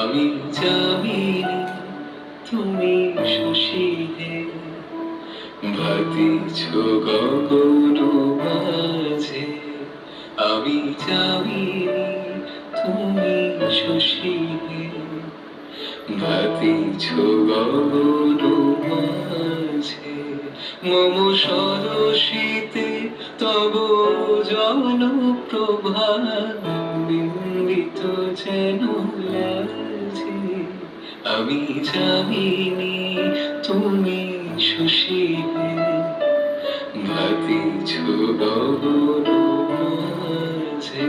আমি জামিনী তুমি শশী হে, ভাতিছ গগন মাঝে। আমি জামিনী তুমি শশী হে, ভাতিছ গগন মাঝে। মম সরসিতে তব জনপ্রভা, বিন্দিত যেন লাজে। আমি জামিনী তুমি শশী হে, ভাতিছ গগন মাঝে।